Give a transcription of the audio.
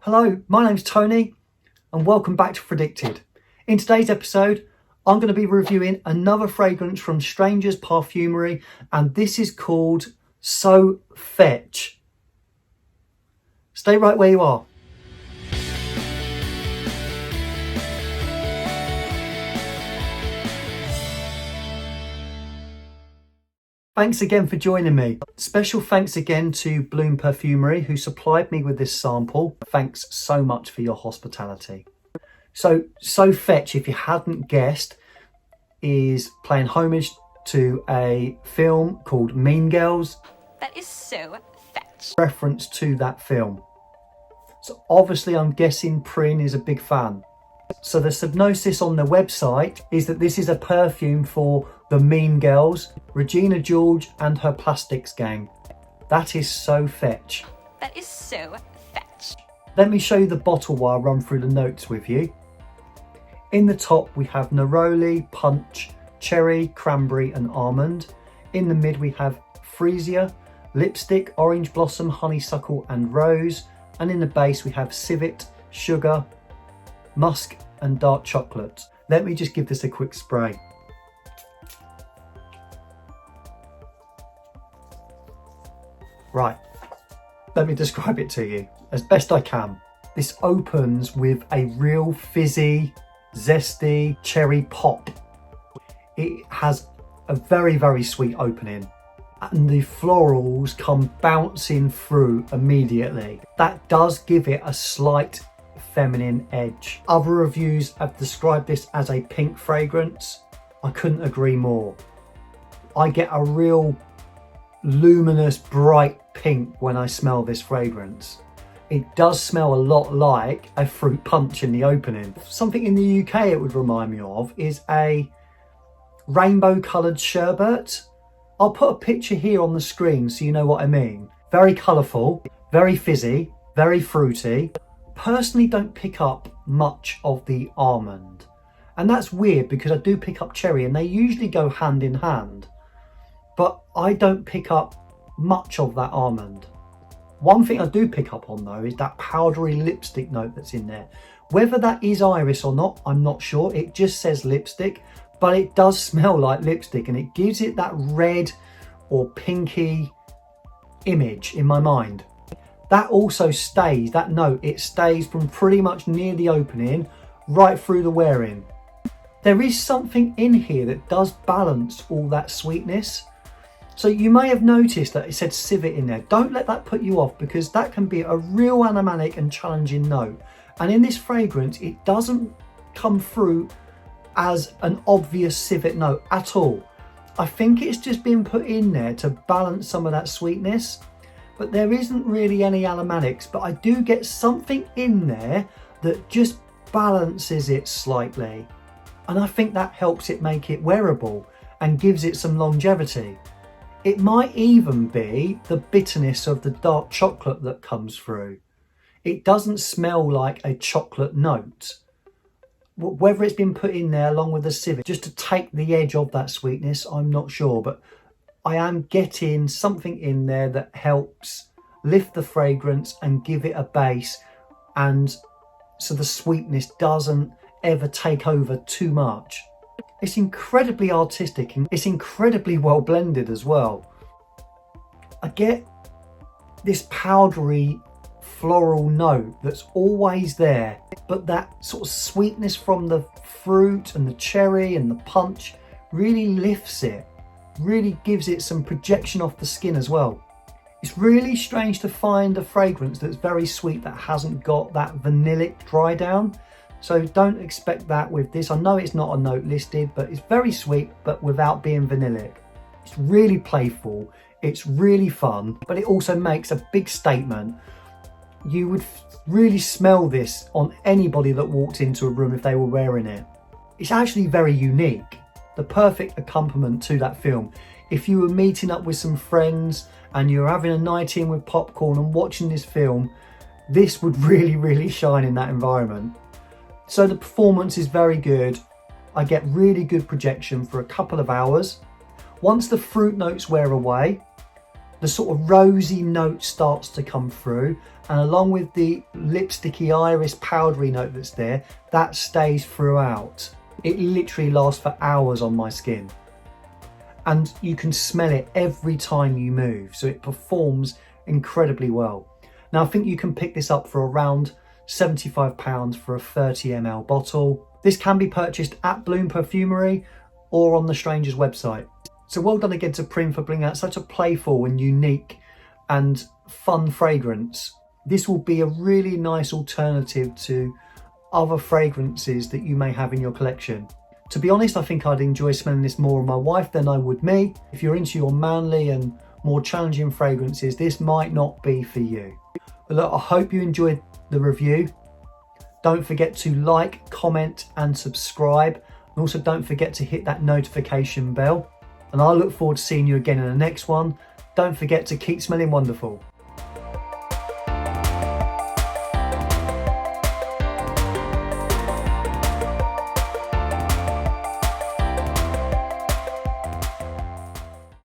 Hello, my name's Tony and welcome back to Fragdicted. In today's episode, I'm going to be reviewing another fragrance from Stranger's Parfumerie, and this is called So Fetch. Stay right where you are. Thanks again for joining me. Special thanks again to Bloom Perfumery who supplied me with this sample. Thanks so much for your hospitality. So Fetch, if you hadn't guessed, is playing homage to a film called Mean Girls. That is so fetch. Reference to that film. So obviously I'm guessing Prin is a big fan. So the synopsis on the website is that this is a perfume for the Mean Girls, Regina George and her Plastics gang. That is so fetch. That is so fetch. Let me show you the bottle while I run through the notes with you. In the top we have neroli, punch, cherry, cranberry and almond. In the mid we have freesia, lipstick, orange blossom, honeysuckle and rose. And in the base we have civet, sugar, musk and dark chocolate. Let me just give this a quick spray. Right, let me describe it to you as best I can. This opens with a real fizzy, zesty cherry pop. It has a very, very sweet opening and the florals come bouncing through immediately. That does give it a slight feminine edge. Other reviews have described this as a pink fragrance. I couldn't agree more. I get a real luminous bright pink when I smell this fragrance. It does smell a lot like a fruit punch in the opening. Something in the UK it would remind me of is a rainbow coloured sherbet. I'll put a picture here on the screen so you know what I mean. Very colourful, very fizzy, very fruity. Personally don't pick up much of the almond, and that's weird because I do pick up cherry and they usually go hand in hand, but I don't pick up much of that almond. One thing I do pick up on though is that powdery lipstick note that's in there. Whether that is iris or not, I'm not sure. It just says lipstick, but it does smell like lipstick and it gives it that red or pinky image in my mind. That also stays, that note, it stays from pretty much near the opening right through the wearing. There is something in here that does balance all that sweetness. So you may have noticed that it said civet in there. Don't let that put you off because that can be a real animatic and challenging note. And in this fragrance, it doesn't come through as an obvious civet note at all. I think it's just been put in there to balance some of that sweetness. But there isn't really any aromatics, but I do get something in there that just balances it slightly. And I think that helps it make it wearable and gives it some longevity. It might even be the bitterness of the dark chocolate that comes through. It doesn't smell like a chocolate note. Whether it's been put in there along with the civet just to take the edge of that sweetness, I'm not sure, but I am getting something in there that helps lift the fragrance and give it a base, and so the sweetness doesn't ever take over too much. It's incredibly artistic and it's incredibly well blended as well. I get this powdery floral note that's always there, but that sort of sweetness from the fruit and the cherry and the punch really lifts it. Really gives it some projection off the skin as well. It's really strange to find a fragrance that's very sweet that hasn't got that vanillic dry down. So don't expect that with this. I know it's not a note listed, but it's very sweet, but without being vanillic. It's really playful, it's really fun, but it also makes a big statement. You would really smell this on anybody that walked into a room if they were wearing it. It's actually very unique. The perfect accompaniment to that film. If you were meeting up with some friends and you're having a night in with popcorn and watching this film, this would really shine in that environment. So the performance is very good. I get really good projection for a couple of hours. Once the fruit notes wear away, the sort of rosy note starts to come through, and along with the lipsticky iris powdery note that's there, that stays throughout. It literally lasts for hours on my skin, and you can smell it every time you move, so it performs incredibly well. Now I think you can pick this up for around £75 for a 30ml bottle. This can be purchased at Bloom Perfumery or on the Stranger's website. So well done again to Prim for bringing out such a playful and unique and fun fragrance. This will be a really nice alternative to other fragrances that you may have in your collection. To be honest, I think I'd enjoy smelling this more on my wife than I would me. If you're into your manly and more challenging fragrances, this might not be for you. But look, I hope you enjoyed the review. Don't forget to like, comment and subscribe. And also don't forget to hit that notification bell. And I look forward to seeing you again in the next one. Don't forget to keep smelling wonderful.